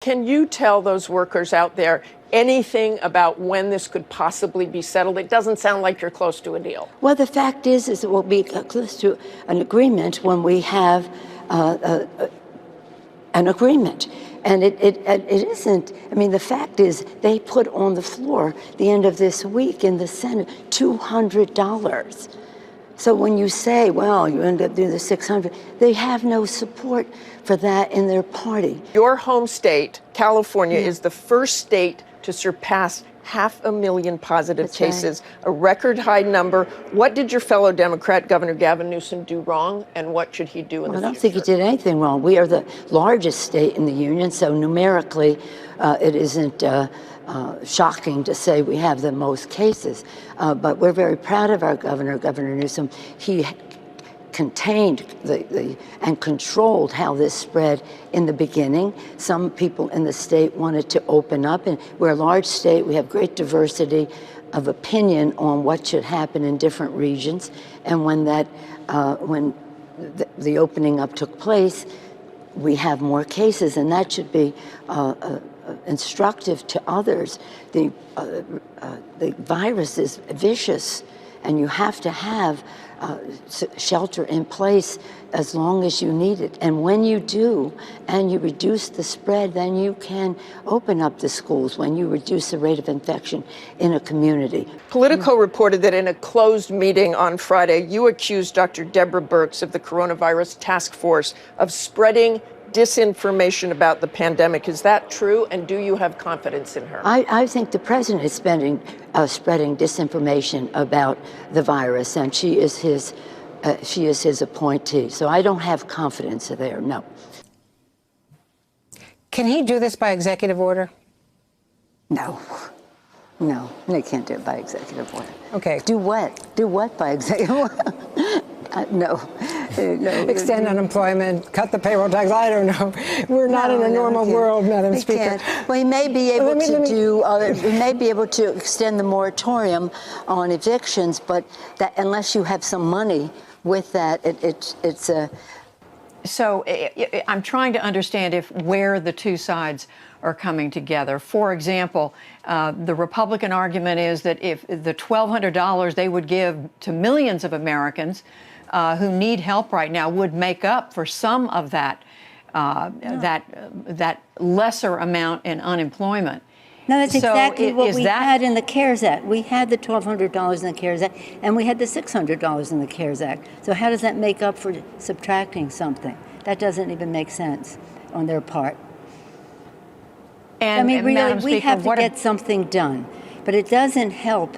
Can you tell those workers out there anything about when this could possibly be settled? It doesn't sound like you're close to a deal. Well, the fact is it will be close to an agreement when we have an agreement. And it isn't. I mean, the fact is they put on the floor the end of this week in the Senate $200. So when you say, well, you end up doing the 600, they have no support for that in their party. Your home state, California, is the first state to surpass 500,000 positive cases, a record high number. What did your fellow Democrat, Governor Gavin Newsom, do wrong, and what should he do in the future? I don't think he did anything wrong. We are the largest state in the union, so numerically it isn't shocking to say we have the most cases. But we're very proud of our governor, Governor Newsom. He contained and controlled how this spread in the beginning. Some people in the state wanted to open up, and we're a large state. We have great diversity of opinion on what should happen in different regions. And when the opening up took place, we have more cases, and that should be instructive to others. The virus is vicious, and you have to have shelter in place as long as you need it. And when you do, and you reduce the spread, then you can open up the schools when you reduce the rate of infection in a community. Politico reported that in a closed meeting on Friday, you accused Dr. Deborah Birx of the Coronavirus Task Force of spreading disinformation about the pandemic. Is that true? And do you have confidence in her? I think the president is spreading disinformation about the virus, and she is his appointee. So I don't have confidence there, no. Can he do this by executive order? No, they can't do it by executive order. Okay. Do what? Do what by executive order? No. Extend unemployment, cut the payroll tax. I don't know. We're not in a normal world, Madam Speaker. Well, he may be able he may be able to extend the moratorium on evictions, but that, unless you have some money with that, it's a. So I'm trying to understand where the two sides are coming together. For example, the Republican argument is that if the $1,200 they would give to millions of Americans who need help right now would make up for some of that that lesser amount in unemployment. No, that's exactly what we had in the CARES Act. We had the $1,200 in the CARES Act, and we had the $600 in the CARES Act. So how does that make up for subtracting something? That doesn't even make sense on their part. And, I mean, really, Madam Speaker, we have to get something done, but it doesn't help.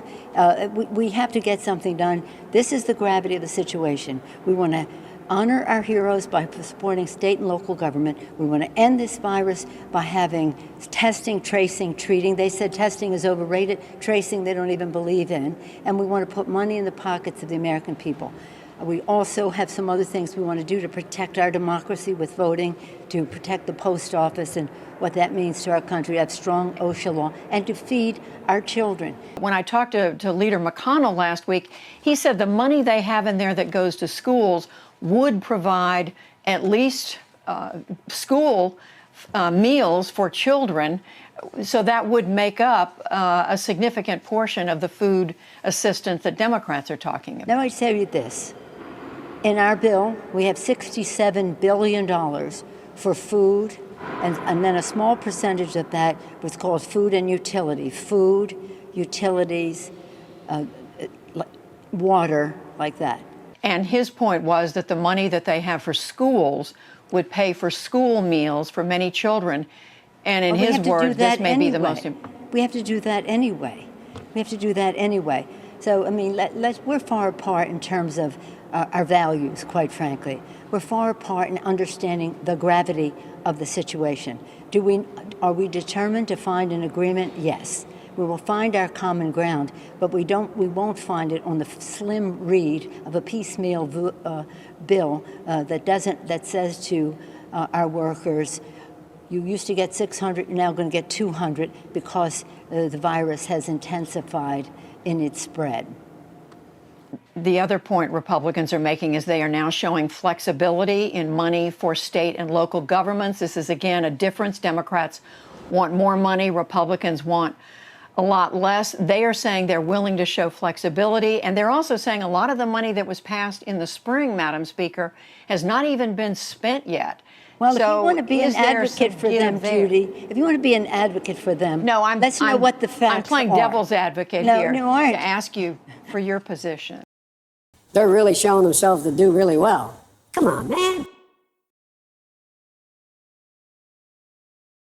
We have to get something done. This is the gravity of the situation. We want to honor our heroes by supporting state and local government. We want to end this virus by having testing, tracing, treating. They said testing is overrated. Tracing, they don't even believe in. And we want to put money in the pockets of the American people. We also have some other things we want to do to protect our democracy with voting, to protect the post office and what that means to our country, have strong OSHA law, and to feed our children. When I talked to Leader McConnell last week, he said the money they have in there that goes to schools would provide at least school meals for children, so that would make up a significant portion of the food assistance that Democrats are talking about. Now I tell you this. In our bill, we have $67 billion for food, and then a small percentage of that was called food and utility. Food, utilities, water, like that. And his point was that the money that they have for schools would pay for school meals for many children. And in his words, this may be the most important. We have to do that anyway. We have to do that anyway. So, I mean, we're far apart in terms of our values, quite frankly. We're far apart in understanding the gravity of the situation. Are we determined to find an agreement? Yes. We will find our common ground, but we won't find it on the slim reed of a piecemeal bill that says to our workers, you used to get 600, you're now going to get 200 because the virus has intensified in its spread. the other point Republicans are making is they are now showing flexibility in money for state and local governments. This is, again, a difference. Democrats want more money. Republicans want a lot less. They are saying they're willing to show flexibility. And they're also saying a lot of the money that was passed in the spring, Madam Speaker, has not even been spent yet. Well, so if you want to be an advocate for them, there? Judy, if you want to be an advocate for them, No, let's know what the facts are. I'm playing devil's advocate here No, aren't. to ask you for your position. They're really showing themselves to do really well. Come on, man.